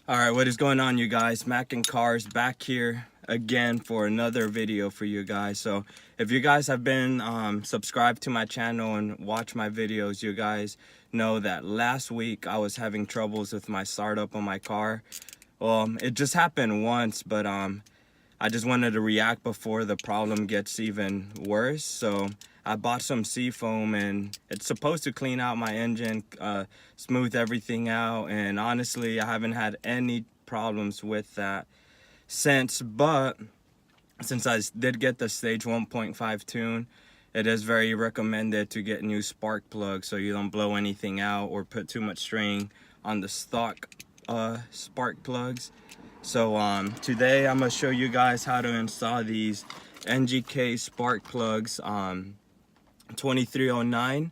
All right, what is going on, you guys? Mac and Cars back here again for another video for you guys. So if you guys have been subscribed to my channel and watch my videos, you guys know that last week I was having troubles with my startup on my car. Well, it just happened once, but I just wanted to react before the problem gets even worse. So I bought some seafoam, and it's supposed to clean out my engine, smooth everything out. And honestly, I haven't had any problems with that since. But since I did get the stage 1.5 tune, it is very recommended to get new spark plugs so you don't blow anything out or put too much strain on the stock spark plugs. So today I'm gonna show you guys how to install these NGK spark plugs 2309.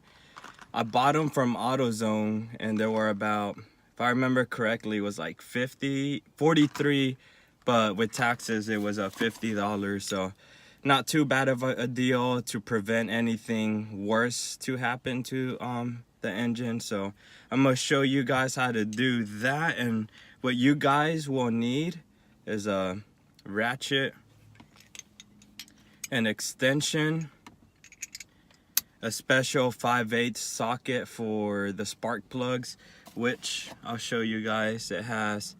I bought them from AutoZone, and there were about, if I remember correctly, it was like 43, but with taxes it was $50. So not too bad of a deal to prevent anything worse to happen to the engine. So I'm gonna show you guys how to do that, and what you guys will need is a ratchet, an extension, a special 5/8 socket for the spark plugs, which I'll show you guys. It has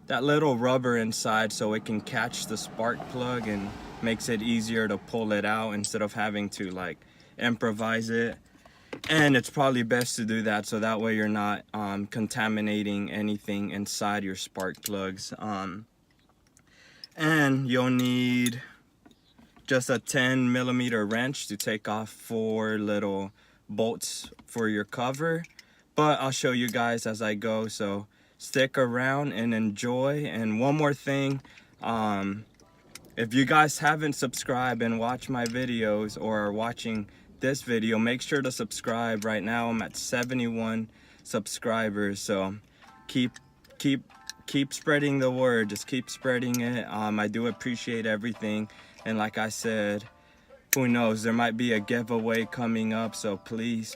that little rubber inside so it can catch the spark plug and makes it easier to pull it out instead of having to like improvise it. And it's probably best to do that so that way you're not contaminating anything inside your spark plugs. And you'll need just a 10mm wrench to take off 4 little bolts for your cover, but I'll show you guys as I go, so stick around and enjoy. And one more thing, if you guys haven't subscribed and watched my videos or are watching this video, make sure to subscribe. Right now I'm at 71 subscribers, so keep spreading the word. Just keep spreading it. I do appreciate everything, and like I said, who knows, there might be a giveaway coming up, so please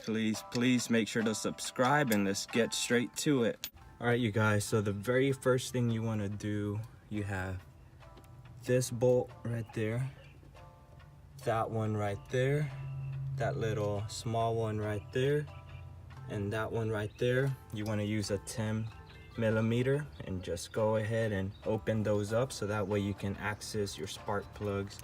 make sure to subscribe, and let's get straight to it. All right, you guys, so the very first thing you want to do, you have this bolt right there, that one right there, that little small one right there, and that one right there. You want to use a 10mm and just go ahead and open those up so that way you can access your spark plugs.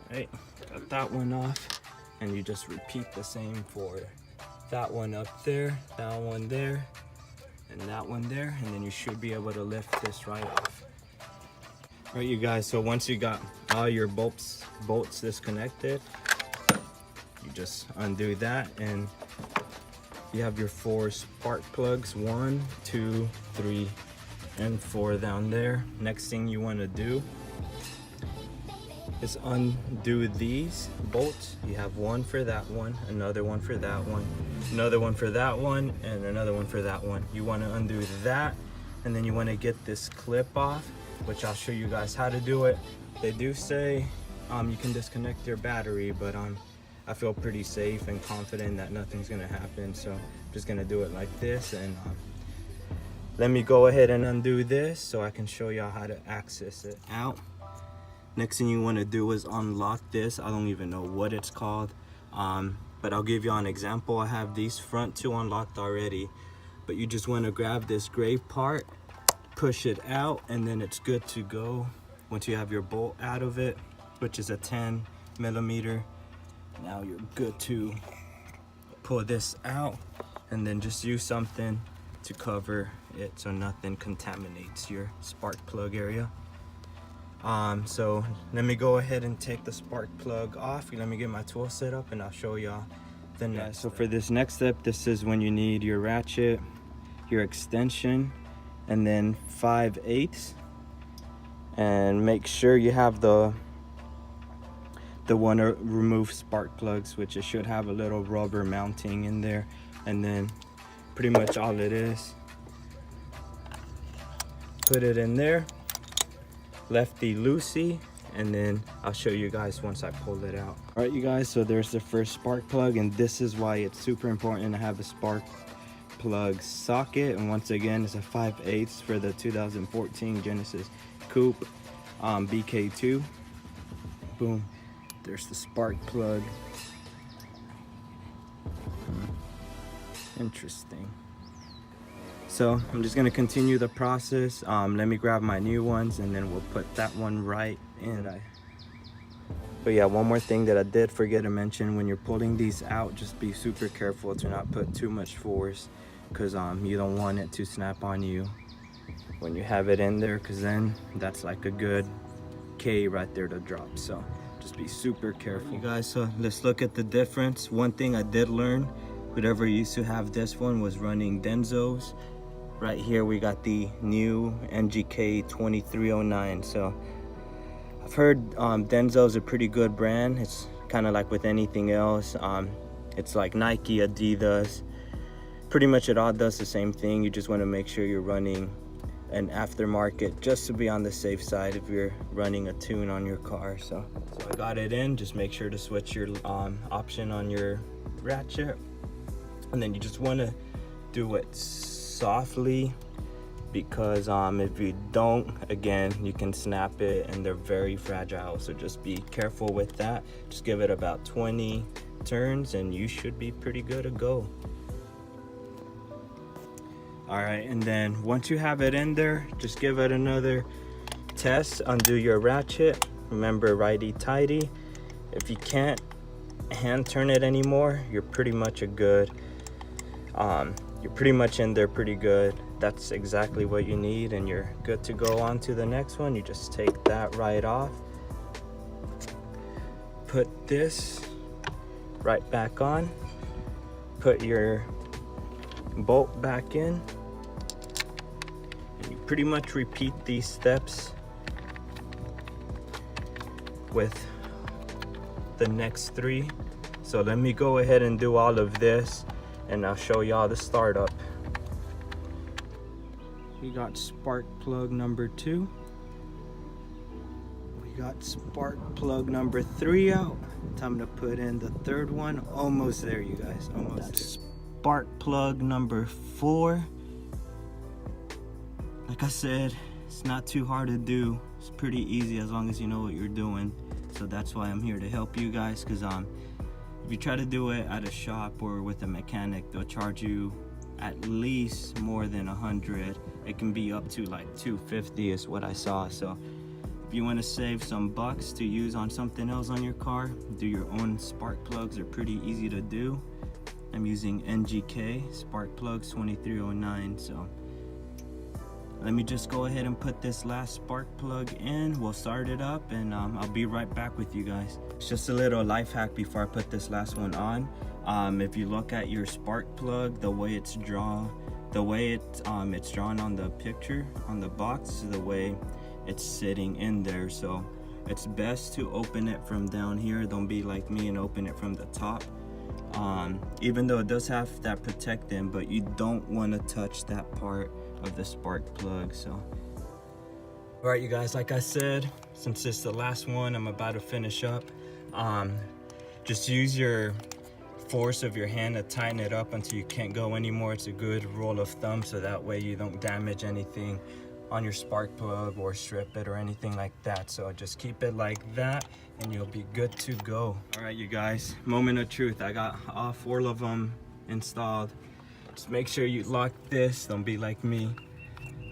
Alright, got that one off, and you just repeat the same for that one up there, that one there, and that one there, and then you should be able to lift this right off. Alright, you guys, so once you got all your bolts disconnected, you just undo that, and you have your 4 spark plugs, 1, 2, 3, and 4 down there. Next thing you want to do is undo these bolts. You have one for that one, another one for that one, another one for that one, and another one for that one. You want to undo that, and then you want to get this clip off, which I'll show you guys how to do it. They do say you can disconnect your battery, but I feel pretty safe and confident that nothing's gonna happen, so I'm just gonna do it like this. And let me go ahead and undo this so I can show y'all how to access it out. Next thing you want to do is unlock this. I don't even know what it's called, but I'll give you an example. I have these front 2 unlocked already, but you just want to grab this gray part, push it out, and then it's good to go. Once you have your bolt out of it, which is a 10mm, now you're good to pull this out, and then just use something to cover it so nothing contaminates your spark plug area. So let me go ahead and take the spark plug off. Let me get my tool set up, and I'll show y'all the next step. So for this next step, this is when you need your ratchet, your extension, and then 5/8, and make sure you have the one to remove spark plugs, which it should have a little rubber mounting in there, and then pretty much all it is, put it in there, lefty loosey, and then I'll show you guys once I pull it out. All right, you guys, so there's the first spark plug, and this is why it's super important to have a spark plug socket. And once again, it's a 5/8 for the 2014 Genesis Coupe BK2. Boom, there's the spark plug. Interesting. So I'm just gonna continue the process. Let me grab my new ones and then we'll put that one right in. But yeah, one more thing that I did forget to mention, when you're pulling these out, just be super careful to not put too much force, because you don't want it to snap on you when you have it in there, because then that's like a good K right there to drop. So just be super careful, you guys. So let's look at the difference. One thing I did learn, whoever used to have this one was running Denzos. Right here we got the new NGK 2309. So I've heard Denzo's a pretty good brand. It's kind of like with anything else. It's like Nike, Adidas, pretty much it all does the same thing. You just want to make sure you're running an aftermarket just to be on the safe side if you're running a tune on your car. So I got it in. Just make sure to switch your option on your ratchet, and then you just want to do it softly, because if you don't, again, you can snap it and they're very fragile. So just be careful with that. Just give it about 20 turns and you should be pretty good to go. All right, and then once you have it in there, just give it another test. Undo your ratchet. Remember, righty tighty. If you can't hand turn it anymore, you're pretty much a good you're pretty much in there pretty good. That's exactly what you need, and you're good to go on to the next one. You just take that right off, put this right back on, put your bolt back in, and you pretty much repeat these steps with the next 3. So let me go ahead and do all of this, and I'll show y'all the startup. We got spark plug number 2. We got spark plug number 3 out. Time to put in the 3rd one. Almost there, you guys, almost there. Spark plug number 4. Like I said, it's not too hard to do. It's pretty easy as long as you know what you're doing. So that's why I'm here to help you guys, because if you try to do it at a shop or with a mechanic, they'll charge you at least more than 100. It can be up to like 250 is what I saw. So if you want to save some bucks to use on something else on your car, do your own spark plugs. They're pretty easy to do. I'm using NGK spark plugs 2309. So let me just go ahead and put this last spark plug in. We'll start it up, and I'll be right back with you guys. It's just a little life hack before I put this last one on. If you look at your spark plug, the way it's drawn on the picture on the box is the way it's sitting in there. So it's best to open it from down here. Don't be like me and open it from the top. Even though it does have that protectant, but you don't want to touch that part of the spark plug. So all right, you guys, like I said, since it's the last one I'm about to finish up, just use your force of your hand to tighten it up until you can't go anymore. It's a good rule of thumb, so that way you don't damage anything on your spark plug or strip it or anything like that. So just keep it like that and you'll be good to go. All right, you guys, moment of truth. I got all 4 of them installed. Just make sure you lock this. Don't be like me.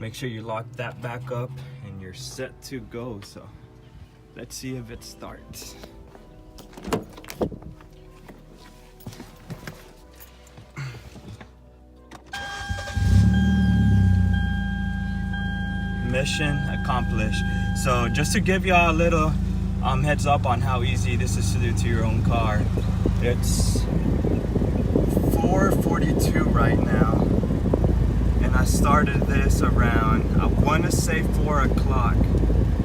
Make sure you lock that back up and you're set to go. So let's see if it starts. Mission accomplished. So just to give y'all a little heads up on how easy this is to do to your own car. It's 4:42 right now, and I started this around, I want to say 4 o'clock,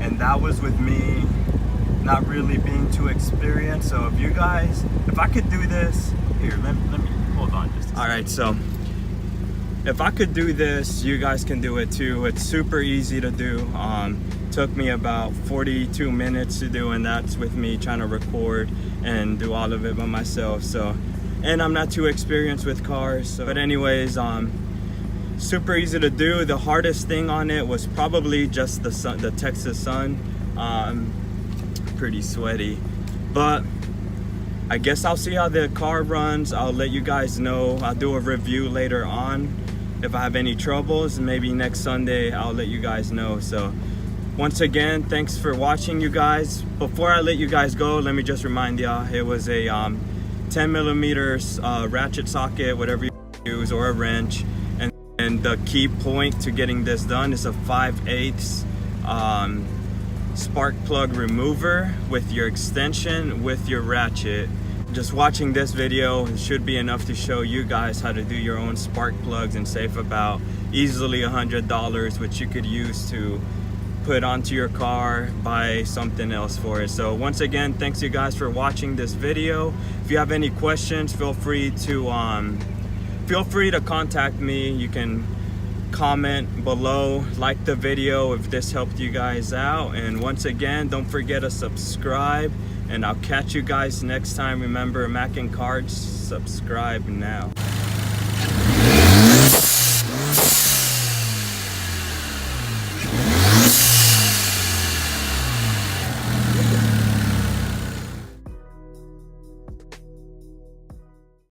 and that was with me not really being too experienced. So if you guys, if I could do this, here, let me hold on just a second. All right, so if I could do this, you guys can do it too. It's super easy to do. Took me about 42 minutes to do, and that's with me trying to record and do all of it by myself. So, and I'm not too experienced with cars. So, but anyways, super easy to do. The hardest thing on it was probably just the sun, the Texas sun. Pretty sweaty, but I guess I'll see how the car runs. I'll let you guys know. I'll do a review later on if I have any troubles, and maybe next Sunday I'll let you guys know. So once again, thanks for watching, you guys. Before I let you guys go, let me just remind y'all, it was a 10 millimeters ratchet socket, whatever you use, or a wrench. And the key point to getting this done is a 5/8 spark plug remover with your extension with your ratchet. Just watching this video should be enough to show you guys how to do your own spark plugs and save about easily $100, which you could use to put onto your car, buy something else for it. So once again, thanks you guys for watching this video. If you have any questions, feel free to contact me. You can comment below, like the video if this helped you guys out, and once again, don't forget to subscribe, and I'll catch you guys next time. Remember, Mac and Cards, subscribe now.